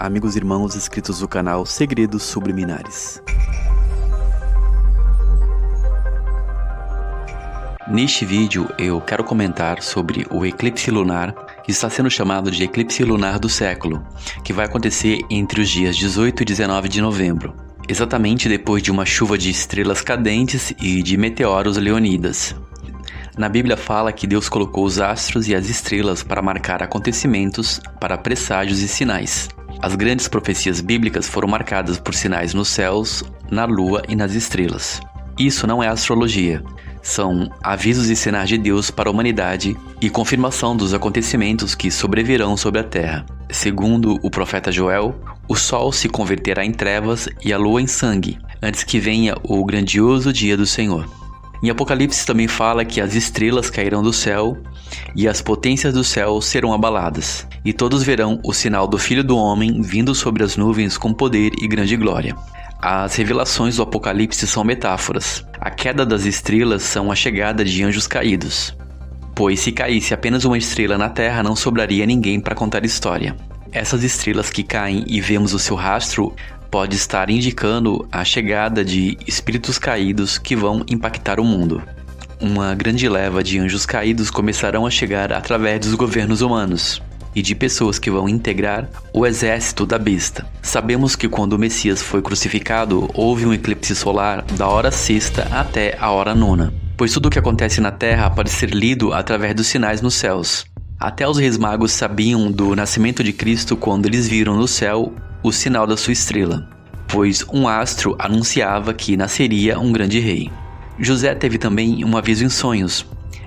amigos e irmãos inscritos do canal Segredos Subliminares. Neste vídeo eu quero comentar sobre o eclipse lunar, que está sendo chamado de eclipse lunar do século, que vai acontecer entre os dias 18 e 19 de novembro, exatamente depois de uma chuva de estrelas cadentes e de meteoros leonidas. Na Bíblia fala que Deus colocou os astros e as estrelas para marcar acontecimentos, para presságios e sinais. As grandes profecias bíblicas foram marcadas por sinais nos céus, na lua e nas estrelas. Isso não é astrologia. São avisos e sinais de Deus para a humanidade e confirmação dos acontecimentos que sobrevirão sobre a terra. Segundo o profeta Joel, o sol se converterá em trevas e a lua em sangue, antes que venha o grandioso dia do Senhor. Em Apocalipse também fala que as estrelas cairão do céu e as potências do céu serão abaladas, e todos verão o sinal do Filho do Homem vindo sobre as nuvens com poder e grande glória. As revelações do Apocalipse são metáforas. A queda das estrelas são a chegada de anjos caídos, pois se caísse apenas uma estrela na terra não sobraria ninguém para contar história. Essas estrelas que caem e vemos o seu rastro pode estar indicando a chegada de espíritos caídos que vão impactar o mundo. Uma grande leva de anjos caídos começarão a chegar através dos governos humanos e de pessoas que vão integrar o exército da besta. Sabemos que quando o Messias foi crucificado, houve um eclipse solar da hora sexta até a hora nona, pois tudo o que acontece na Terra pode ser lido através dos sinais nos céus. Até os reis magos sabiam do nascimento de Cristo quando eles viram no céu o sinal da sua estrela, pois um astro anunciava que nasceria um grande rei. José teve também um aviso em sonhos,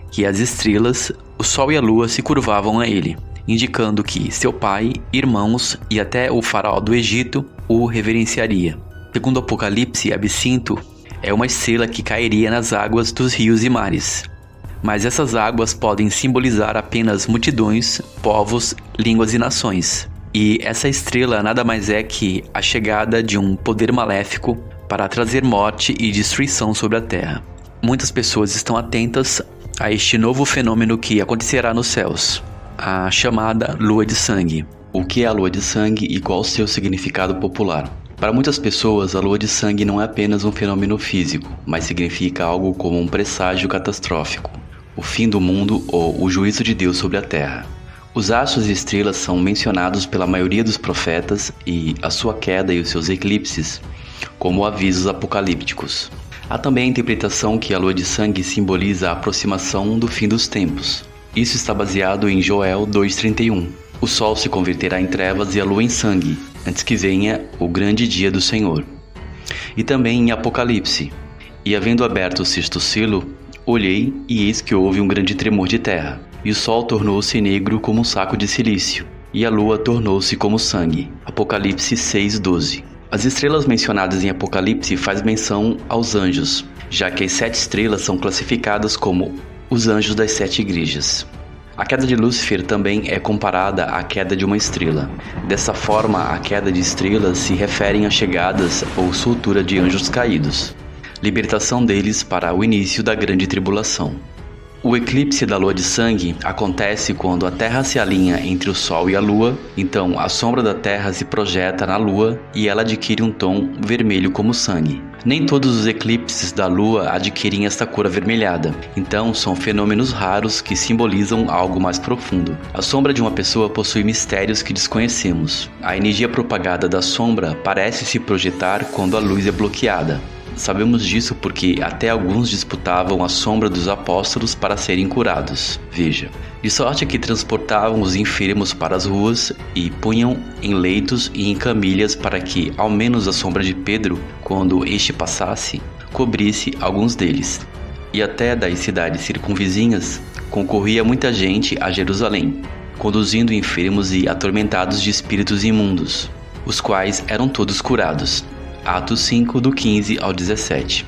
que as estrelas, o sol e a lua se curvavam a ele, indicando que seu pai, irmãos e até o faraó do Egito o reverenciaria. Segundo o Apocalipse, Absinto é uma estrela que cairia nas águas dos rios e mares. Mas essas águas podem simbolizar apenas multidões, povos, línguas e nações. E essa estrela nada mais é que a chegada de um poder maléfico para trazer morte e destruição sobre a terra. Muitas pessoas estão atentas a este novo fenômeno que acontecerá nos céus, a chamada lua de sangue. O que é a lua de sangue e qual o seu significado popular? Para muitas pessoas, a lua de sangue não é apenas um fenômeno físico, mas significa algo como um presságio catastrófico, o fim do mundo ou o juízo de Deus sobre a terra. Os astros e estrelas são mencionados pela maioria dos profetas e a sua queda e os seus eclipses como avisos apocalípticos. Há também a interpretação que a lua de sangue simboliza a aproximação do fim dos tempos. Isso está baseado em Joel 2,31. O sol se converterá em trevas e a lua em sangue, antes que venha o grande dia do Senhor. E também em Apocalipse. E havendo aberto o sexto selo, olhei e eis que houve um grande tremor de terra. E o sol tornou-se negro como um saco de cilício, e a lua tornou-se como sangue. Apocalipse 6,12. As estrelas mencionadas em Apocalipse faz menção aos anjos, já que as 7 estrelas são classificadas como os anjos das 7 igrejas. A queda de Lúcifer também é comparada à queda de uma estrela. Dessa forma, a queda de estrelas se referem a chegadas ou soltura de anjos caídos, libertação deles para o início da grande tribulação. O eclipse da lua de sangue acontece quando a Terra se alinha entre o Sol e a Lua, então a sombra da Terra se projeta na Lua e ela adquire um tom vermelho como sangue. Nem todos os eclipses da Lua adquirem esta cor avermelhada, então são fenômenos raros que simbolizam algo mais profundo. A sombra de uma pessoa possui mistérios que desconhecemos. A energia propagada da sombra parece se projetar quando a luz é bloqueada. Sabemos disso porque até alguns disputavam a sombra dos apóstolos para serem curados. Veja, de sorte que transportavam os enfermos para as ruas e punham em leitos e em camilhas para que, ao menos a sombra de Pedro, quando este passasse, cobrisse alguns deles. E até das cidades circunvizinhas concorria muita gente a Jerusalém, conduzindo enfermos e atormentados de espíritos imundos, os quais eram todos curados. Atos 5, do 15 ao 17.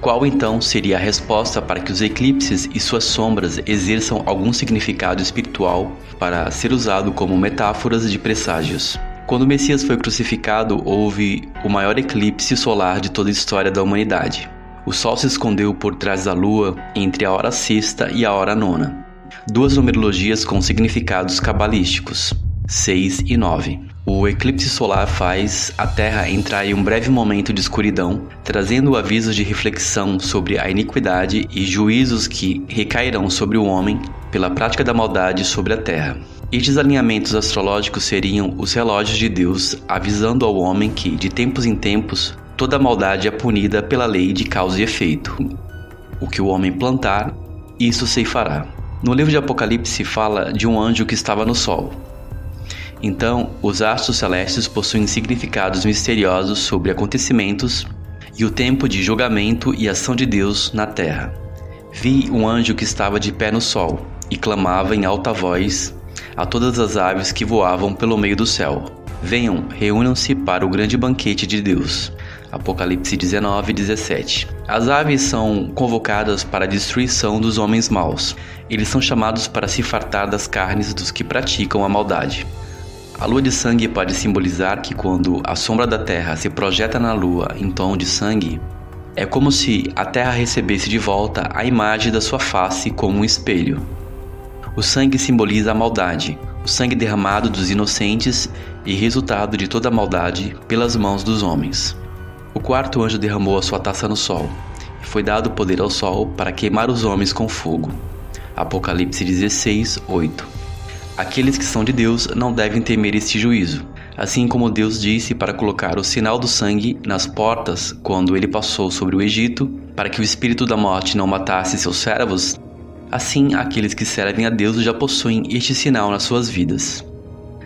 Qual então seria a resposta para que os eclipses e suas sombras exerçam algum significado espiritual para ser usado como metáforas de presságios? Quando o Messias foi crucificado, houve o maior eclipse solar de toda a história da humanidade. O sol se escondeu por trás da lua entre a hora sexta e a hora nona. Duas numerologias com significados cabalísticos, 6 e 9. O eclipse solar faz a Terra entrar em um breve momento de escuridão, trazendo avisos de reflexão sobre a iniquidade e juízos que recairão sobre o homem pela prática da maldade sobre a Terra. Estes alinhamentos astrológicos seriam os relógios de Deus avisando ao homem que, de tempos em tempos, toda maldade é punida pela lei de causa e efeito. O que o homem plantar, isso ceifará. No livro de Apocalipse fala de um anjo que estava no sol. Então, os astros celestes possuem significados misteriosos sobre acontecimentos e o tempo de julgamento e ação de Deus na terra. Vi um anjo que estava de pé no sol e clamava em alta voz a todas as aves que voavam pelo meio do céu: venham, reúnam-se para o grande banquete de Deus. Apocalipse 19:17. As aves são convocadas para a destruição dos homens maus. Eles são chamados para se fartar das carnes dos que praticam a maldade. A lua de sangue pode simbolizar que quando a sombra da terra se projeta na lua em tom de sangue, é como se a terra recebesse de volta a imagem da sua face como um espelho. O sangue simboliza a maldade, o sangue derramado dos inocentes e resultado de toda a maldade pelas mãos dos homens. O quarto anjo derramou a sua taça no sol, e foi dado poder ao sol para queimar os homens com fogo. Apocalipse 16:8. Aqueles que são de Deus não devem temer este juízo, assim como Deus disse para colocar o sinal do sangue nas portas quando ele passou sobre o Egito, para que o espírito da morte não matasse seus servos. Assim, aqueles que servem a Deus já possuem este sinal nas suas vidas.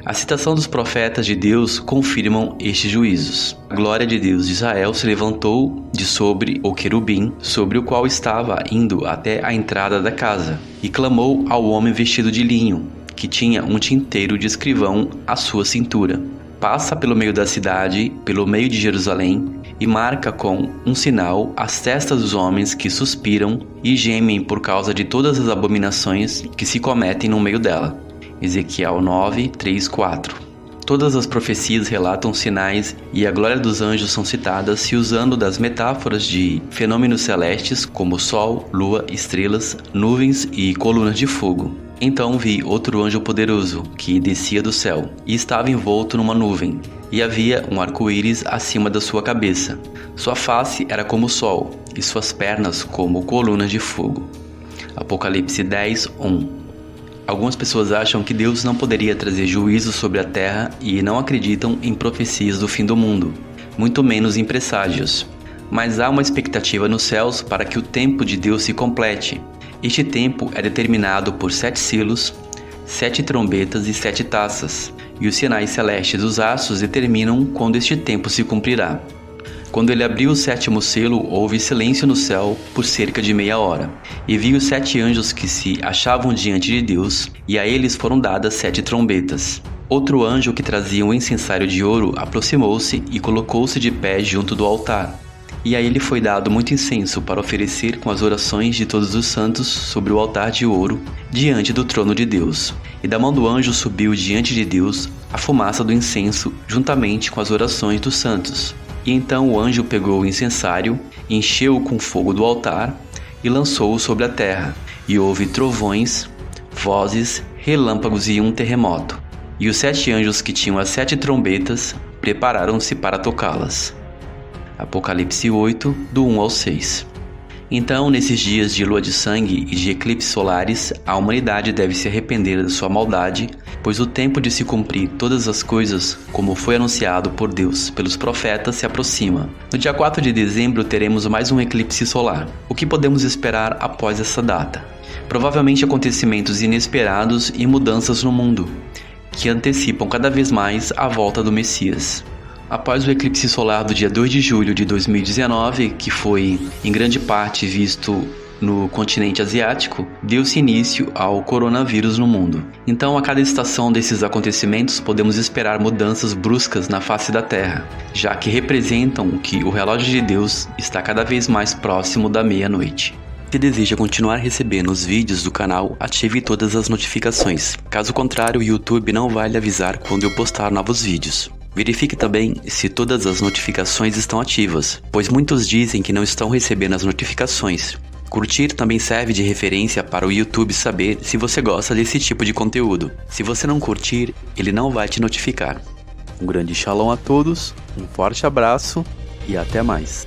A citação dos profetas de Deus confirmam estes juízos. A glória de Deus de Israel se levantou de sobre o querubim, sobre o qual estava indo até a entrada da casa, e clamou ao homem vestido de linho, que tinha um tinteiro de escrivão à sua cintura: passa pelo meio da cidade, pelo meio de Jerusalém, e marca com um sinal as testas dos homens que suspiram e gemem por causa de todas as abominações que se cometem no meio dela. Ezequiel 9:3-4. Todas as profecias relatam sinais e a glória dos anjos são citadas se usando das metáforas de fenômenos celestes como sol, lua, estrelas, nuvens e colunas de fogo. Então vi outro anjo poderoso, que descia do céu, e estava envolto numa nuvem, e havia um arco-íris acima da sua cabeça. Sua face era como o sol, e suas pernas como colunas de fogo. Apocalipse 10:1. Algumas pessoas acham que Deus não poderia trazer juízo sobre a terra e não acreditam em profecias do fim do mundo, muito menos em presságios. Mas há uma expectativa nos céus para que o tempo de Deus se complete. Este tempo é determinado por 7 selos, 7 trombetas e 7 taças, e os sinais celestes dos astros determinam quando este tempo se cumprirá. Quando ele abriu o 7º selo, houve silêncio no céu por cerca de meia hora, e vi os 7 anjos que se achavam diante de Deus, e a eles foram dadas 7 trombetas. Outro anjo que trazia um incensário de ouro aproximou-se e colocou-se de pé junto do altar. E a ele foi dado muito incenso para oferecer com as orações de todos os santos sobre o altar de ouro diante do trono de Deus. E da mão do anjo subiu diante de Deus a fumaça do incenso juntamente com as orações dos santos. E então o anjo pegou o incensário, encheu-o com fogo do altar e lançou-o sobre a terra. E houve trovões, vozes, relâmpagos e um terremoto. E os 7 anjos que tinham as 7 trombetas prepararam-se para tocá-las. Apocalipse 8, do 1 ao 6. Então, nesses dias de lua de sangue e de eclipses solares, a humanidade deve se arrepender da sua maldade, pois o tempo de se cumprir todas as coisas, como foi anunciado por Deus pelos profetas, se aproxima. No dia 4 de dezembro teremos mais um eclipse solar. O que podemos esperar após essa data? Provavelmente acontecimentos inesperados e mudanças no mundo, que antecipam cada vez mais a volta do Messias. Após o eclipse solar do dia 2 de julho de 2019, que foi em grande parte visto no continente asiático, deu-se início ao coronavírus no mundo. Então, a cada estação desses acontecimentos, podemos esperar mudanças bruscas na face da Terra, já que representam que o relógio de Deus está cada vez mais próximo da meia-noite. Se deseja continuar recebendo os vídeos do canal, ative todas as notificações. Caso contrário, o YouTube não vai lhe avisar quando eu postar novos vídeos. Verifique também se todas as notificações estão ativas, pois muitos dizem que não estão recebendo as notificações. Curtir também serve de referência para o YouTube saber se você gosta desse tipo de conteúdo. Se você não curtir, ele não vai te notificar. Um grande shalom a todos, um forte abraço e até mais.